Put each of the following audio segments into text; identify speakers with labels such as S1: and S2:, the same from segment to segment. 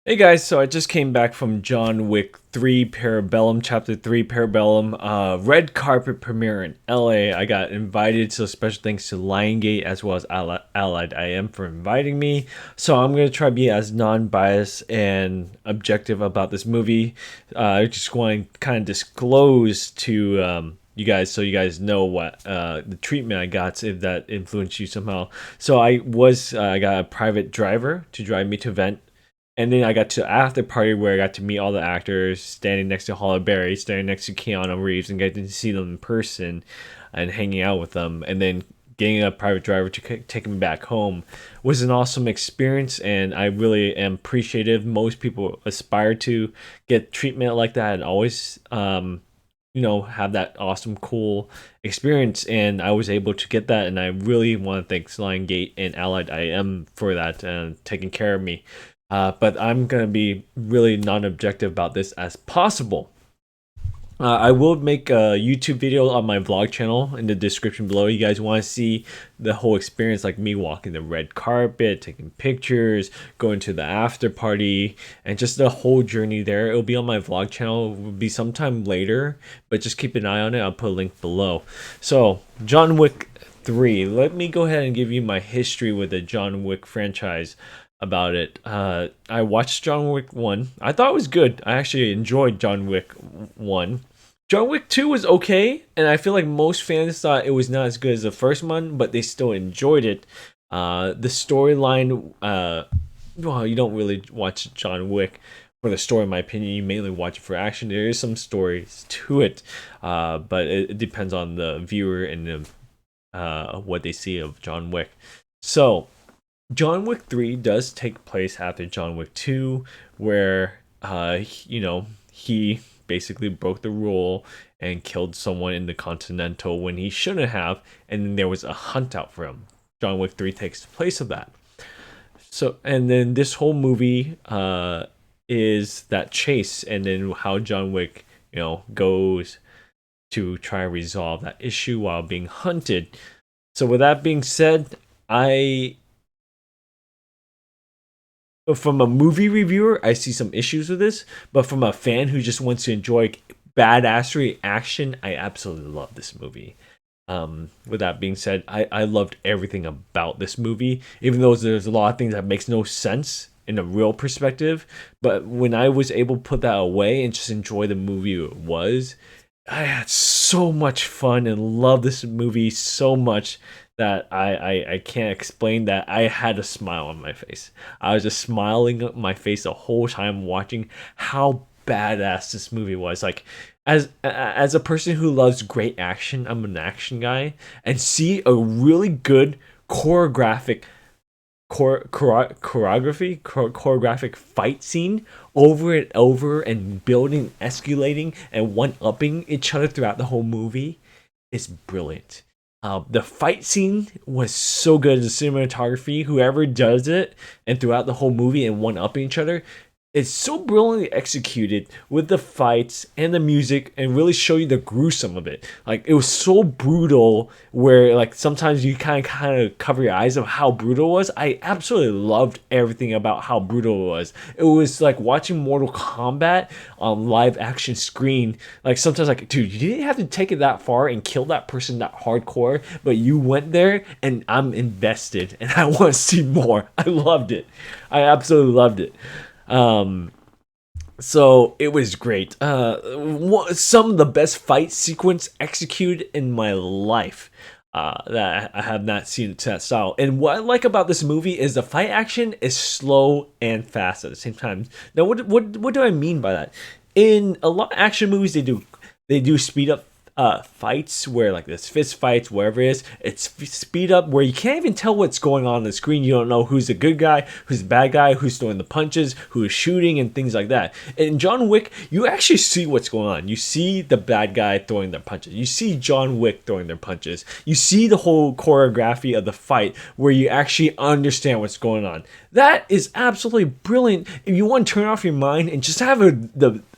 S1: Hey guys, so I just came back from John Wick 3 Parabellum, Chapter 3 Parabellum, red carpet premiere in LA. I got invited, so special thanks to Liongate as well as Allied IM for inviting me. So I'm going to try to be as non biased and objective about this movie. I just want to kind of disclose to you guys so you guys know what the treatment I got, if that influenced you somehow. So I got a private driver to drive me to event, and then I got to after party where I got to meet all the actors, standing next to Halle Berry, standing next to Keanu Reeves, and getting to see them in person and hanging out with them. And then getting a private driver to take me back home was an awesome experience, and I really am appreciative. Most people aspire to get treatment like that and always, have that awesome, cool experience. And I was able to get that, and I really want to thank Liongate and Allied IM for that and taking care of me. But I'm going to be really non-objective about this as possible. I will make a YouTube video on my vlog channel in the description below. You guys want to see the whole experience, like me walking the red carpet, taking pictures, going to the after party, and just the whole journey there. It'll be on my vlog channel. It will be sometime later, but just keep an eye on it. I'll put a link below. So, John Wick 3. Let me go ahead and give you my history with the John Wick franchise about it. I watched John Wick 1. I thought it was good. I actually enjoyed John Wick 1. John Wick 2 was okay, and I feel like most fans thought it was not as good as the first one, but they still enjoyed it. The storyline, well, you don't really watch John Wick for the story, in my opinion. You mainly watch it for action. There is some stories to it, but it depends on the viewer and what they see of John Wick. So, John Wick 3 does take place after John Wick 2, where, he basically broke the rule and killed someone in the Continental when he shouldn't have, and then there was a hunt out for him. John Wick 3 takes the place of that. So, and then this whole movie is that chase, and then how John Wick, goes to try to resolve that issue while being hunted. So, with that being said, from a movie reviewer, I see some issues with this, but from a fan who just wants to enjoy badassery action, I absolutely love this movie. With that being said, I loved everything about this movie, even though there's a lot of things that makes no sense in a real perspective. But when I was able to put that away and just enjoy the movie it was, I had so much fun and loved this movie so much that I can't explain that. I had a smile on my face. I was just smiling on my face the whole time watching how badass this movie was. Like, as a person who loves great action, I'm an action guy, and see a really good choreographic choreographic fight scene over and over, and building, escalating, and one-upping each other throughout the whole movie is brilliant. The fight scene was so good. The cinematography, whoever does it, and throughout the whole movie and one-upping each other, it's so brilliantly executed with the fights and the music, and really show you the gruesome of it. Like, it was so brutal, where like sometimes you kind of cover your eyes of how brutal it was. I absolutely loved everything about how brutal it was. It was like watching Mortal Kombat on live action screen. Like, sometimes, like, dude, you didn't have to take it that far and kill that person that hardcore, but you went there, and I'm invested and I want to see more. I loved it. I absolutely loved it. So it was great. Some of the best fight sequence executed in my life. That I have not seen to that style. And what I like about this movie is the fight action is slow and fast at the same time. Now, what do I mean by that? In a lot of action movies, they do speed up fights, where like this fist fights, wherever it is, it's speed up where you can't even tell what's going on the screen. You don't know who's the good guy, who's the bad guy, who's throwing the punches, who is shooting, and things like that. In John Wick, you actually see what's going on. You see the bad guy throwing their punches. You see John Wick throwing their punches. You see the whole choreography of the fight, where you actually understand what's going on. That is absolutely brilliant. If you want to turn off your mind and just have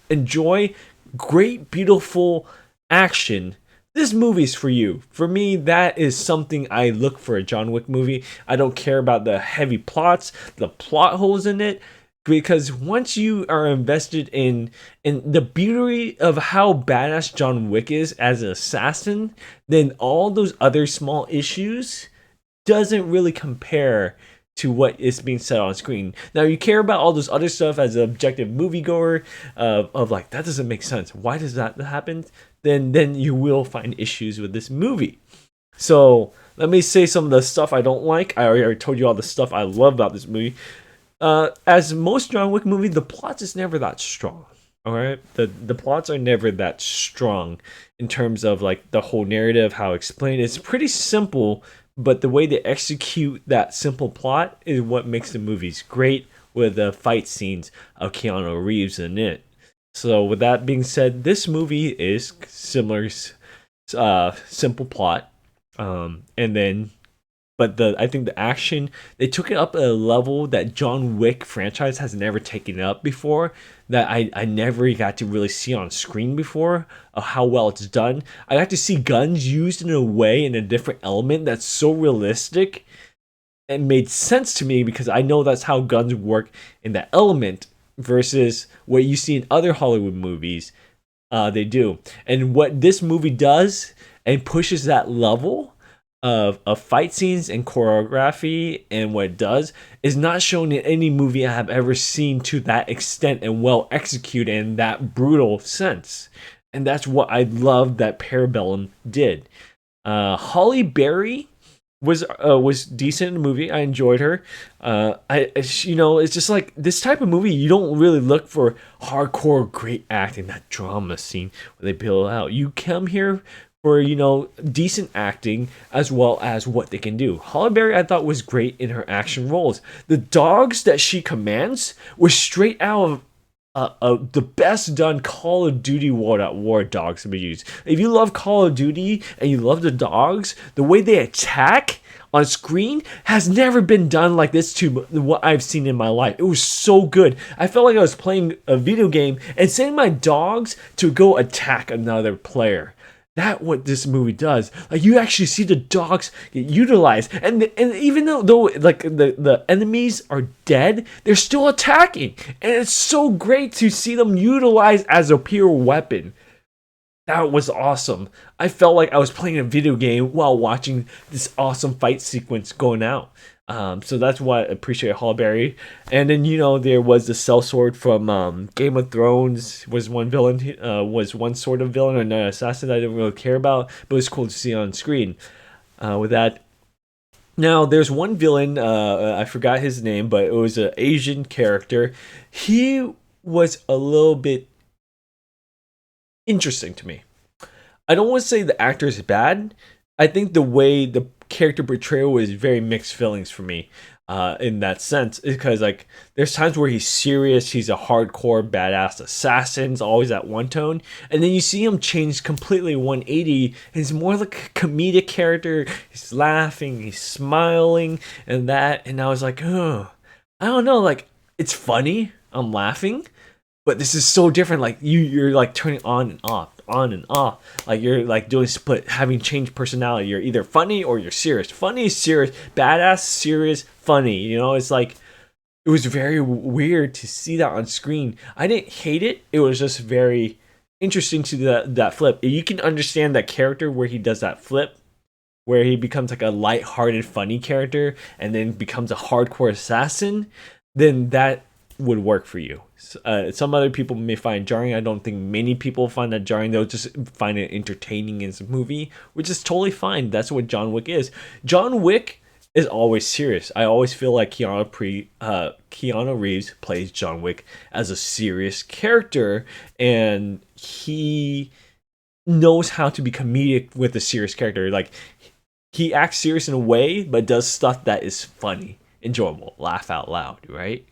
S1: enjoy great, beautiful action, this movie's for you. For me, that is something I look for a John Wick movie. I don't care about the heavy plots, the plot holes in it. because once you are invested in the beauty of how badass John Wick is as an assassin, then all those other small issues doesn't really compare to what is being said on screen. Now you care about all this other stuff as an objective moviegoer, of like that doesn't make sense. Why does that happen? Then you will find issues with this movie. So let me say some of the stuff I don't like. I already told you all the stuff I love about this movie. As most John Wick movies, the plot is never that strong. All right, the plots are never that strong in terms of like the whole narrative, how explained. It's pretty simple, but the way they execute that simple plot is what makes the movies great. With the fight scenes of Keanu Reeves in it. So with that being said, this movie is similar, simple plot, and then but I think the action, they took it up at a level that John Wick franchise has never taken it up before, that I never got to really see on screen before, of how well it's done. I got to see guns used in a way, in a different element that's so realistic and made sense to me, because I know that's how guns work in that element versus what you see in other Hollywood movies. They do. And what this movie does and pushes that level of fight scenes and choreography, and what it does is not shown in any movie I have ever seen to that extent and well executed in that brutal sense. And that's what I love that Parabellum did. Holly Berry was decent in the movie. I enjoyed her. It's just like this type of movie. You don't really look for hardcore great acting, that drama scene where they build out. You come here for decent acting as well as what they can do. Holly Berry, I thought, was great in her action roles. The dogs that she commands were straight out of the best done Call of Duty World at War dogs to be used. If you love Call of Duty and you love the dogs, the way they attack on screen has never been done like this to what I've seen in my life. It was so good. I felt like I was playing a video game and sending my dogs to go attack another player. That's what this movie does. Like, you actually see the dogs get utilized, and even though like the enemies are dead, they're still attacking, and it's so great to see them utilized as a pure weapon. That was awesome. I felt like I was playing a video game while watching this awesome fight sequence going out. So that's why I appreciate Holly Berry. And then there was the sellsword from Game of Thrones. Was one villain, was one sort of villain or an assassin that I didn't really care about, but it was cool to see on screen. With that, now there's one villain. I forgot his name, but it was an Asian character. He was a little bit interesting to me. I don't want to say the actor is bad. I think the way the character portrayal was very mixed feelings for me, in that sense, because like there's times where he's serious, he's a hardcore badass assassin, it's always at one tone, and then you see him change completely 180, and he's more like a comedic character. He's laughing, he's smiling, and I was like, oh, I don't know, like it's funny, I'm laughing, but this is so different. Like you're like turning on and off, on and off. Like you're like doing split, having changed personality. You're either funny or you're serious. Funny is serious, badass, serious, funny. It's like, it was very weird to see that on screen. I didn't hate it. It was just very interesting to that flip. You can understand that character where he does that flip, where he becomes like a light-hearted, funny character, and then becomes a hardcore assassin. Then that would work for you. Some other people may find jarring. I don't think many people find that jarring. They'll just find it entertaining in some movie, which is totally fine. That's what John Wick is. John Wick is always serious. I always feel like Keanu Reeves plays John Wick as a serious character, and he knows how to be comedic with a serious character. Like, he acts serious in a way, but does stuff that is funny, enjoyable, laugh out loud, right?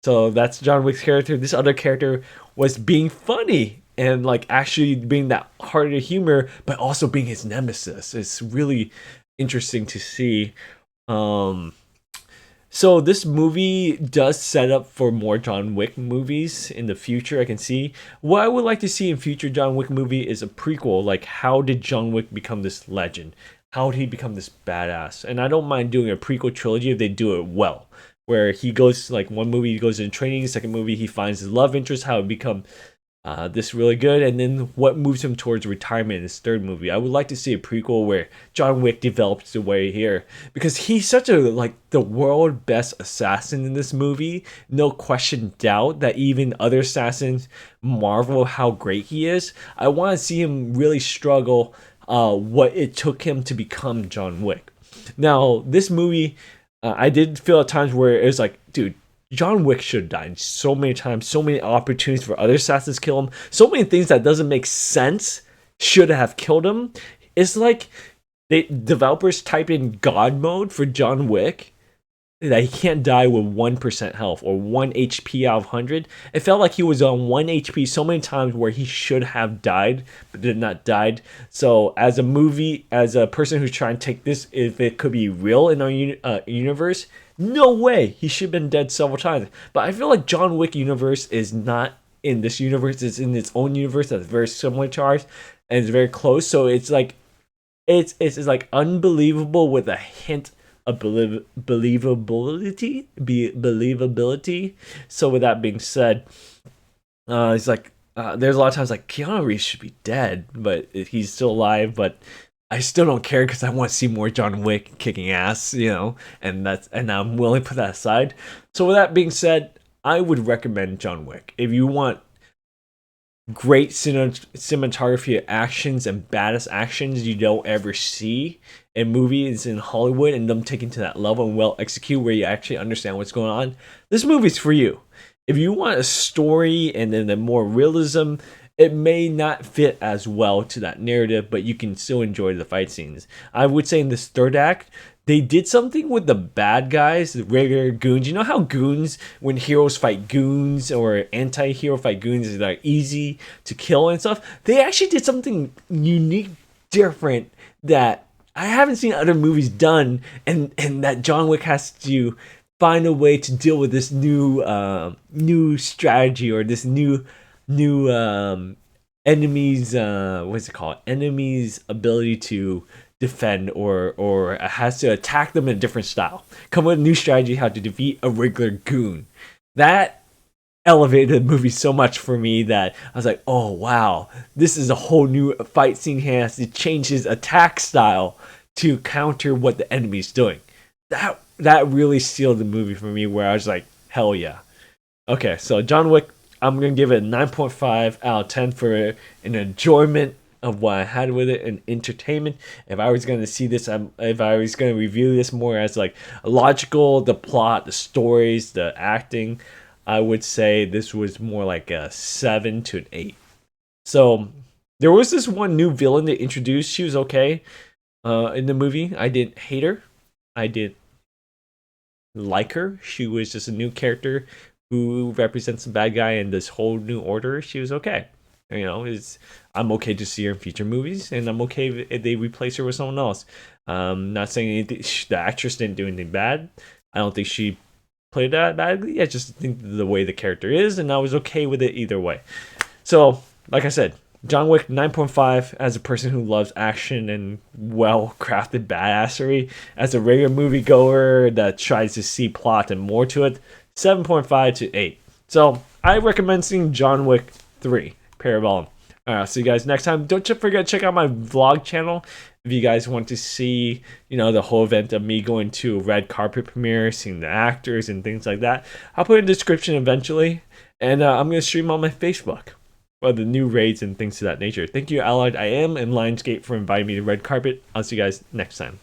S1: So that's John Wick's character. This other character was being funny and like actually being that heart of humor, but also being his nemesis. It's really interesting to see. So this movie does set up for more John Wick movies in the future. I can see what I would like to see in future John Wick movie is a prequel. Like, how did John Wick become this legend? How did he become this badass? And I don't mind doing a prequel trilogy if they do it well. where he goes like one movie he goes in training, second movie he finds his love interest, how it become this really good, and then what moves him towards retirement in his third movie. I would like to see a prequel where John Wick develops the way here, because he's such a like the world best assassin in this movie. No question doubt that even other assassins marvel how great he is. I want to see him really struggle what it took him to become John Wick. Now, this movie, I did feel at times where it was like, dude, John Wick should have died so many times, so many opportunities for other assassins to kill him, so many things that doesn't make sense should have killed him. It's like developers typed in God mode for John Wick, that he can't die with 1% health or 1 HP out of 100. It felt like he was on 1 HP so many times where he should have died, but did not died. So as a person who's trying to take this, if it could be real in our universe, no way. He should have been dead several times. But I feel like John Wick universe is not in this universe. It's in its own universe that's very similar to ours, and it's very close. So it's like, it's like unbelievable with a hint of believability. So with that being said, it's like there's a lot of times like Keanu Reeves should be dead, but he's still alive. But I still don't care because I want to see more John Wick kicking ass, and I'm willing to put that aside. So with that being said, I would recommend John Wick if you want great cinematography actions and badass actions you don't ever see in movies in Hollywood, and them taken to that level and well executed where you actually understand what's going on. This movie's for you. If you want a story and then the more realism, it may not fit as well to that narrative, but you can still enjoy the fight scenes. I would say in this third act, they did something with the bad guys, the regular goons. You know how goons, when heroes fight goons or anti-hero fight goons, is like easy to kill and stuff? They actually did something unique, different, that I haven't seen other movies done, and that John Wick has to find a way to deal with this new strategy, or this new enemy's what's it called? Enemy's ability to defend, or has to attack them in a different style. Come with a new strategy how to defeat a regular goon. That elevated the movie so much for me that I was like, oh wow, this is a whole new fight scene. He has to change his attack style to counter what the enemy's doing. That really sealed the movie for me, where I was like, hell yeah. Okay, so John Wick, I'm gonna give it a 9.5 out of 10 for an enjoyment of what I had with it and entertainment. If I was gonna see this, if I was gonna review this more as like logical, the plot, the stories, the acting, I would say this was more like a 7 to an 8. So there was this one new villain they introduced. She was okay in the movie. I didn't hate her. I did like her. She was just a new character who represents the bad guy in this whole new order. She was okay. I'm okay to see her in future movies, and I'm okay if they replace her with someone else. Not saying anything, the actress didn't do anything bad. I don't think she played that badly. I just think the way the character is, and I was okay with it either way. So, like I said, John Wick 9.5 as a person who loves action and well-crafted badassery. As a regular moviegoer that tries to see plot and more to it, 7.5 to 8. So, I recommend seeing John Wick 3, Parabellum. Alright, see you guys next time. Don't forget to check out my vlog channel if you guys want to see, the whole event of me going to a red carpet premiere, seeing the actors and things like that. I'll put it in the description eventually, and I'm going to stream on my Facebook for the new raids and things of that nature. Thank you, Allied I Am and Lionsgate, for inviting me to red carpet. I'll see you guys next time.